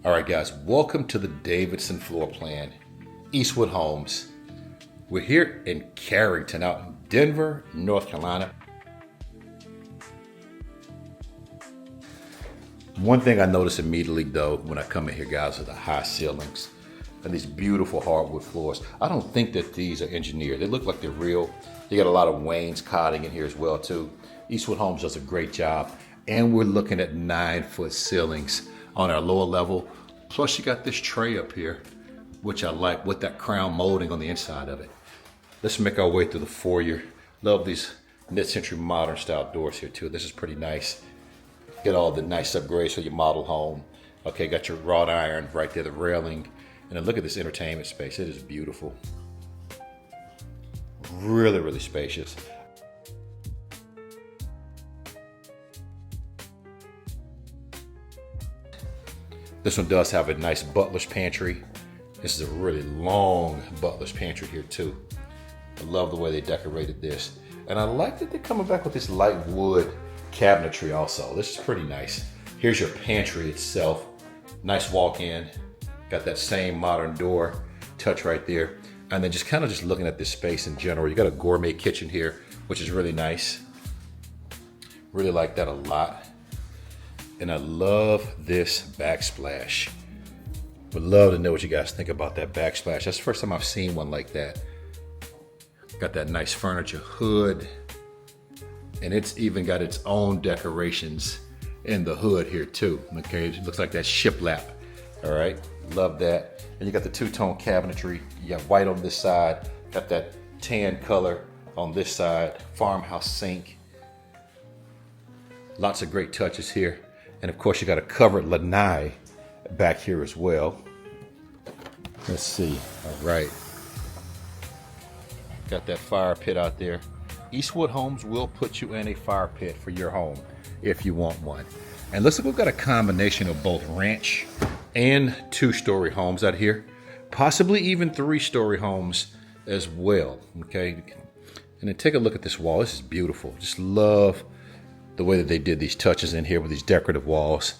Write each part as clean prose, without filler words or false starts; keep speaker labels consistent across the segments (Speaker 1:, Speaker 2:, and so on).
Speaker 1: All right, guys, welcome to the Davidson floor plan, Eastwood Homes. We're here in Carrington, out in Denver, North Carolina. One thing I notice immediately, though, when I come in here, guys, are the high ceilings and these beautiful hardwood floors. I don't think that these are engineered. They look like they're real. You got a lot of wainscoting in here as well, too. Eastwood Homes does a great job. And we're looking at 9-foot ceilings on our lower level. Plus you got this tray up here, which I like with that crown molding on the inside of it. Let's make our way through the foyer. Love these mid-century modern style doors here too. This is pretty nice. Get all the nice upgrades for your model home. Okay, got your wrought iron right there, the railing. And then look at this entertainment space. It is beautiful. Really, really spacious. This one does have a nice Butler's Pantry. This is a really long Butler's Pantry here too. I love the way they decorated this. And I like that they're coming back with this light wood cabinetry also. This is pretty nice. Here's your pantry itself. Nice walk-in. Got that same modern door touch right there. And then just looking at this space in general. You got a gourmet kitchen here, which is really nice. Really like that a lot. And I love this backsplash. Would love to know what you guys think about that backsplash. That's the first time I've seen one like that. Got that nice furniture hood. And it's even got its own decorations in the hood here too. Okay, it looks like that shiplap. All right, love that. And you got the two-tone cabinetry. You got white on this side. Got that tan color on this side. Farmhouse sink. Lots of great touches here. And of course, you got a covered Lanai back here as well. Let's see. All right. Got that fire pit out there. Eastwood Homes will put you in a fire pit for your home if you want one. And looks like we've got a combination of both ranch and 2-story homes out here. Possibly even 3-story homes as well. Okay. And then take a look at this wall. This is beautiful. Just love the way that they did these touches in here with these decorative walls.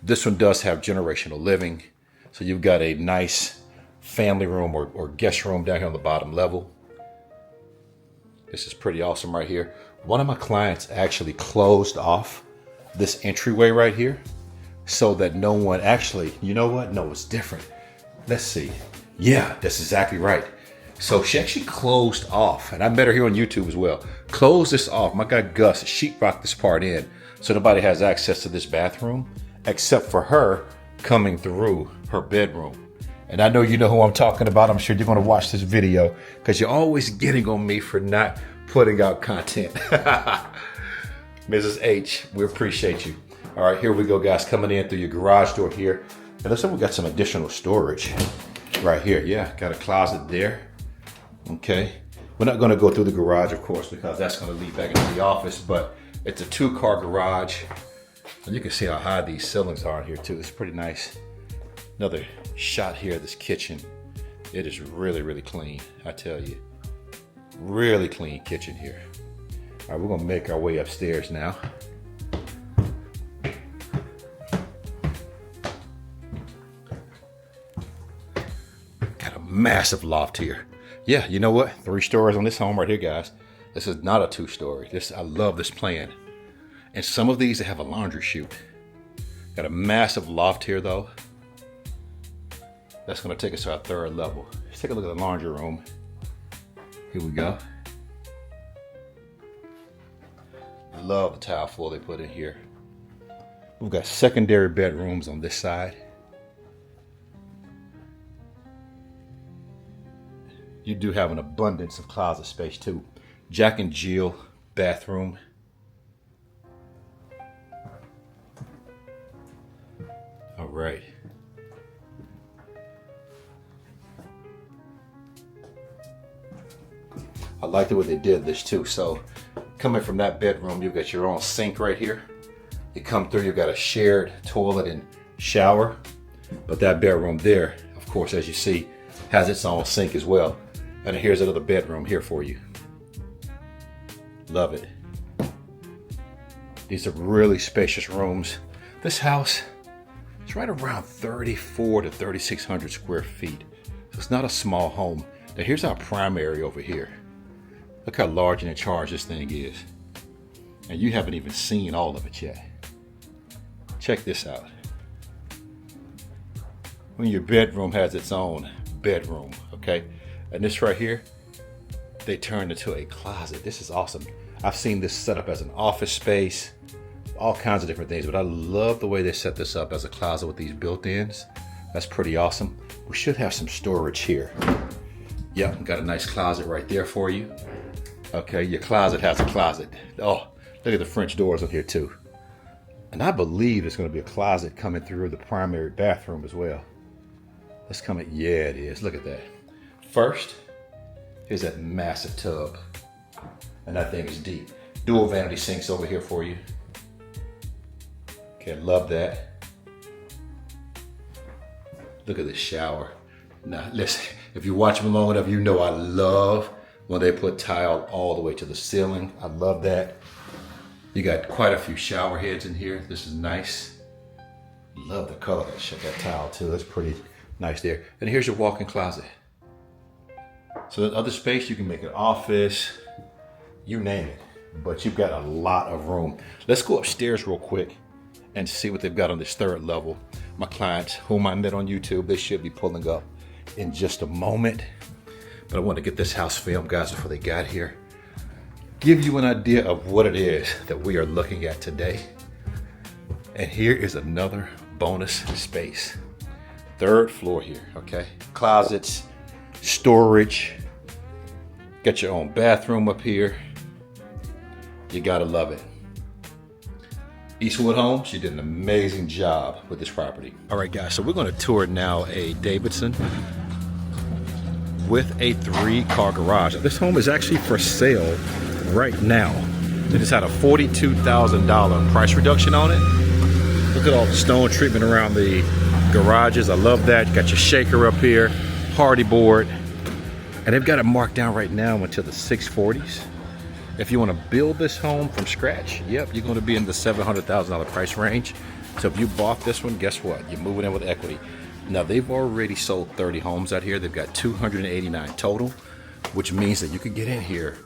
Speaker 1: This one does have generational living. So you've got a nice family room or guest room down here on the bottom level. This is pretty awesome right here. One of my clients actually closed off this entryway right here so that no one actually, you know what? No, it's different. Let's see. Yeah, that's exactly right. So she actually closed off, and I met her here on YouTube as well. Closed this off. My guy Gus sheetrocked this part in so nobody has access to this bathroom except for her coming through her bedroom. And I know you know who I'm talking about. I'm sure you're going to watch this video because you're always getting on me for not putting out content. Mrs. H, we appreciate you. All right, here we go, guys. Coming in through your garage door here. And looks like we got some additional storage right here. Yeah, got a closet there. Okay. We're not going to go through the garage, of course, because that's going to lead back into the office. But it's a 2-car garage. And you can see how high these ceilings are in here, too. It's pretty nice. Another shot here of this kitchen. It is really, really clean, I tell you. Really clean kitchen here. All right, we're gonna make our way upstairs now. Got a massive loft here. Yeah, you know what? 3 stories on this home right here, guys. This is not a 2-story. I love this plan. And some of these, they have a laundry chute. Got a massive loft here, though. That's going to take us to our 3rd level. Let's take a look at the laundry room. Here we go. Love the tile floor they put in here. We've got secondary bedrooms on this side. You do have an abundance of closet space too. Jack and Jill bathroom. All right. I like the way they did this too. So coming from that bedroom, you've got your own sink right here. You come through, you've got a shared toilet and shower. But that bedroom there, of course, as you see, has its own sink as well. And here's another bedroom here for you. Love it. These are really spacious rooms. This house It's right around 34 to 3,600 square feet. So it's not a small home. Now here's our primary over here. Look how large and in charge this thing is. And you haven't even seen all of it yet. Check this out. When your bedroom has its own bedroom, okay? And this right here, they turned into a closet. This is awesome. I've seen this set up as an office space, all kinds of different things, but I love the way they set this up as a closet with these built-ins. That's pretty awesome. We should have some storage here. Yep, got a nice closet right there for you. Okay, your closet has a closet. Oh, look at the French doors on here too. And I believe there's going to be a closet coming through the primary bathroom as well. Let's come in. Yeah, it is. Look at that. First, here's that massive tub. And that thing is deep. Dual vanity sinks over here for you. Okay, love that. Look at this shower. Now, listen, if you watch me long enough, you know I love when they put tile all the way to the ceiling. I love that. You got quite a few shower heads in here. This is nice. Love the color of that tile too. That's pretty nice there. And here's your walk-in closet. So the other space, you can make an office, you name it. But you've got a lot of room. Let's go upstairs real quick and see what they've got on this third level. My clients, whom I met on YouTube, they should be pulling up in just a moment. But I want to get this house filmed, guys, before they got here. Give you an idea of what it is that we are looking at today. And here is another bonus space. Third floor here, okay? Closets, storage. Got your own bathroom up here. You gotta love it. Eastwood Homes, you did an amazing job with this property. All right, guys, so we're gonna tour now a Davidson with a 3-car garage. This home is actually for sale right now. They just had a $42,000 price reduction on it. Look at all the stone treatment around the garages. I love that. You got your shaker up here, hardy board, and they've got it marked down right now into the 640s. If you want to build this home from scratch, yep, you're going to be in the $700,000 price range. So if you bought this one, guess what? You're moving in with equity. Now, they've already sold 30 homes out here. They've got 289 total, which means that you could get in here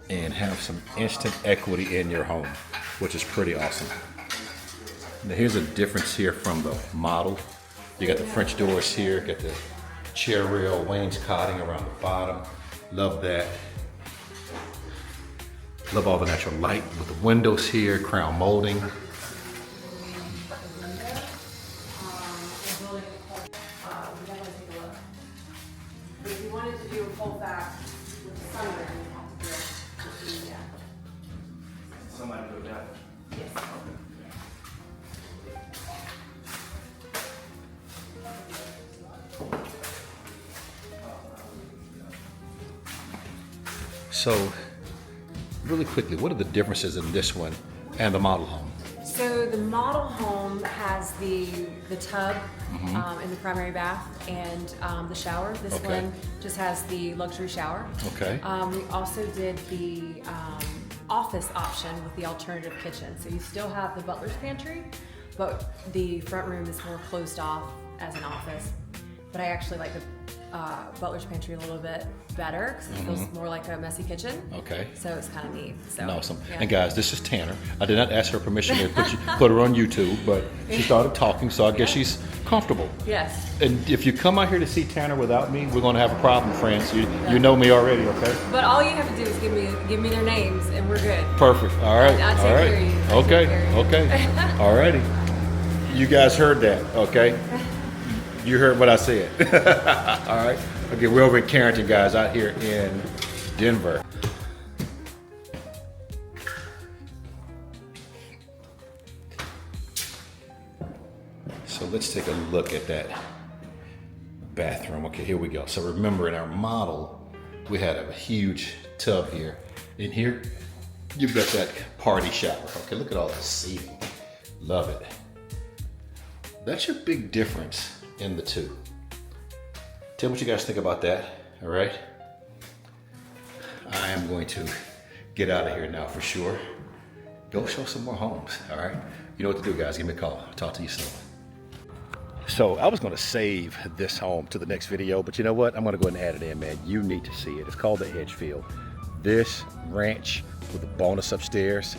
Speaker 1: and have some instant equity in your home, which is pretty awesome. Now, here's a difference here from the model. You got the French doors here, got the chair rail, wainscoting around the bottom. Love that. Love all the natural light with the windows here, crown molding.
Speaker 2: If you wanted to do a full back with the sunroom, you have to do that.
Speaker 3: Somebody do that?
Speaker 2: Yes.
Speaker 1: So, really quickly, what are the differences in this one and the model home?
Speaker 2: So the model home has the tub in the primary bath and the shower. This
Speaker 1: Okay.
Speaker 2: one just has the luxury shower.
Speaker 1: Okay.
Speaker 2: We also did the office option with the alternative kitchen. So you still have the Butler's Pantry, but the front room is more closed off as an office. But I actually like the Butler's Pantry a little bit better because it feels more like a messy kitchen.
Speaker 1: Okay.
Speaker 2: So it's kind of neat. So,
Speaker 1: Awesome.
Speaker 2: yeah.
Speaker 1: And guys, this is Tanner. I did not ask her permission to put her on YouTube, but she started talking, so I guess she's comfortable.
Speaker 2: Yes.
Speaker 1: And if you come out here to see Tanner without me, we're going to have a problem, friends. You know me already, okay?
Speaker 2: But all you have to do is give me their names and we're good.
Speaker 1: Perfect. All right.
Speaker 2: I'll take
Speaker 1: All right.
Speaker 2: care of you. I'll take
Speaker 1: Okay.
Speaker 2: care of you.
Speaker 1: Okay. All righty. You guys heard that, okay? You heard what I said. All right. Okay, we're over in Carrington, guys, out here in Denver. So let's take a look at that bathroom. Okay, here we go. So remember, in our model, we had a huge tub here. In here, you've got that party shower. Okay, look at all that seating. Love it. That's your big difference in the two. Tell me what you guys think about that, all right? I am going to get out of here now for sure. Go show some more homes, all right? You know what to do, guys. Give me a call. I'll talk to you soon. So I was going to save this home to the next video, but you know what? I'm going to go ahead and add it in, man. You need to see it. It's called the Hedgefield. This ranch with the bonus upstairs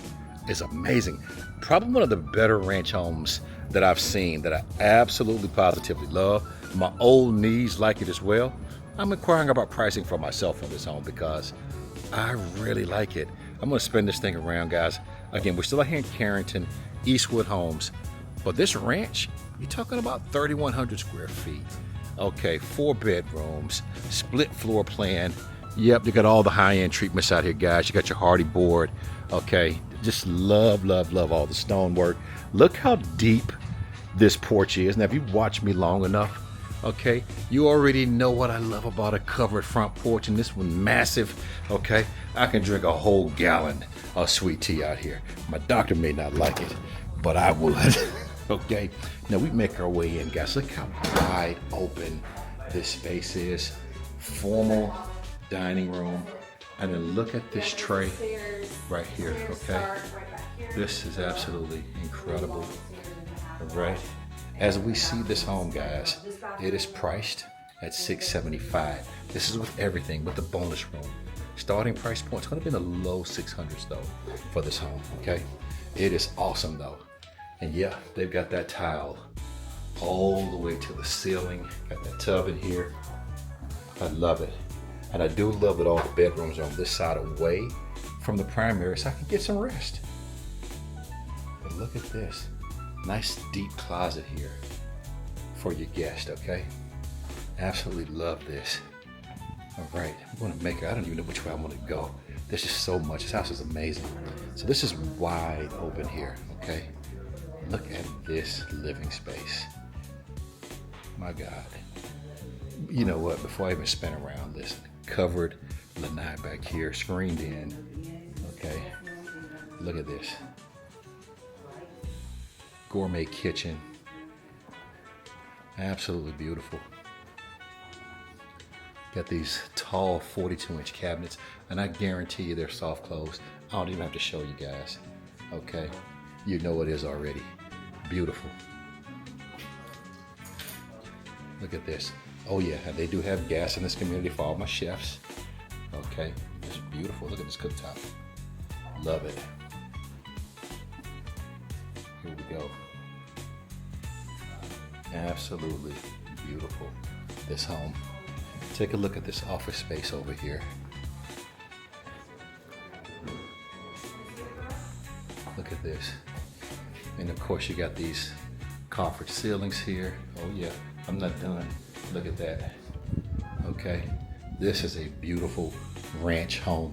Speaker 1: is amazing. Probably one of the better ranch homes that I've seen that I absolutely positively love. My old knees like it as well. I'm inquiring about pricing for myself on this home because I really like it. I'm going to spin this thing around, guys. Again, we're still out here in Carrington, Eastwood Homes. But this ranch, you're talking about 3,100 square feet. Okay, 4 bedrooms, split floor plan. Yep, you got all the high-end treatments out here, guys. You got your hardy board. Okay, just love, love, love all the stonework. Look how deep this porch is. Now, if you've watched me long enough, okay, you already know what I love about a covered front porch, and this one massive. Okay, I can drink a whole gallon of sweet tea out here. My doctor may not like it, but I would. Okay, now we make our way in, guys. Look how wide open this space is. Formal dining room, and then look at this tray right here. Okay, this is absolutely incredible. All right, as we see this home, guys, it is priced at $675. This is with everything, with the bonus room. Starting price point is going to be in the low 600s though for this home. Okay, it is awesome though. And yeah, they've got that tile all the way to the ceiling. Got that tub in here. I love it. And I do love that all the bedrooms are on this side away from the primary so I can get some rest. But look at this. Nice deep closet here for your guest, okay? Absolutely love this. All right, I'm gonna make it. I don't even know which way I want to go. There's just so much. This house is amazing. So this is wide open here, okay? Look at this living space. My God. You know what? Before I even spin around this, covered lanai back here, screened in. Okay. Look at this. Gourmet kitchen. Absolutely beautiful. Got these tall 42-inch cabinets, and I guarantee you they're soft close. I don't even have to show you guys. Okay. You know it is already. Beautiful. Look at this. Oh yeah, they do have gas in this community for all my chefs. Okay, it's beautiful. Look at this cooktop. Love it. Here we go. Absolutely beautiful. This home. Take a look at this office space over here. Look at this. And of course you got these coffered ceilings here. Oh yeah, I'm not done. Look at that. Okay, this is a beautiful ranch home.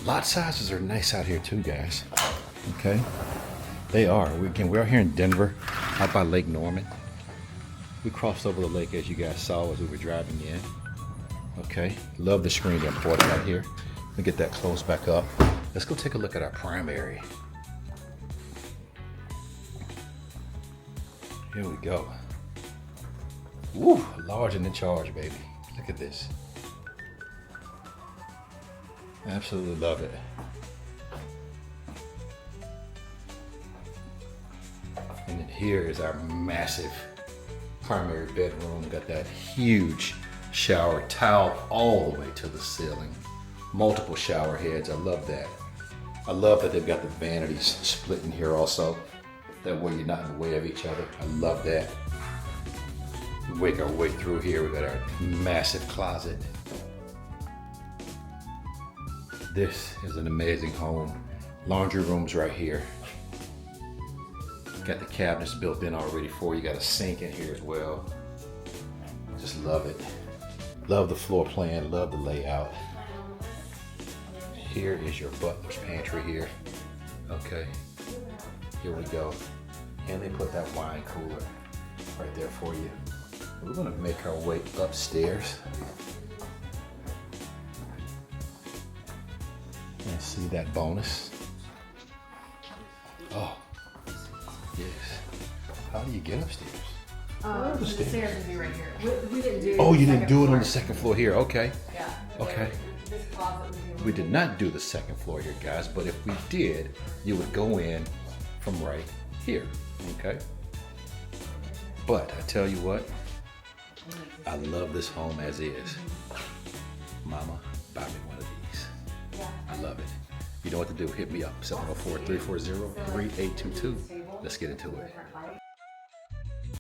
Speaker 1: Lot sizes are nice out here too, guys. Okay, they are. We're out here in Denver, out by Lake Norman. We crossed over the lake as you guys saw as we were driving in. Okay, love the screened-in porch out here. Let me get that closed back up. Let's go take a look at our primary. Here we go. Woo, large and in charge, baby. Look at this. Absolutely love it. And then here is our massive primary bedroom. Got that huge shower, tile all the way to the ceiling. Multiple shower heads. I love that. I love that they've got the vanities split in here also. That way you're not in the way of each other. I love that. We wake our way through here. We got our massive closet. This is an amazing home. Laundry room's right here. Got the cabinets built in already for you. Got a sink in here as well. Just love it. Love the floor plan, love the layout. Here is your Butler's pantry here. Okay, here we go. And they put that wine cooler right there for you. We're gonna make our way upstairs. And see that bonus. Oh, yes. How do you get upstairs?
Speaker 2: The stairs would be right here. We didn't do.
Speaker 1: Oh, you didn't do it on the second floor here. Okay.
Speaker 2: Yeah.
Speaker 1: Okay.
Speaker 2: This closet would be.
Speaker 1: We did not do the second floor here, guys, but if we did, you would go in from right here. Okay. But I tell you what, I love this home as is. Mama, buy me one of these. I love it. You know what to do. Hit me up, 704-340-3822. Let's get into it.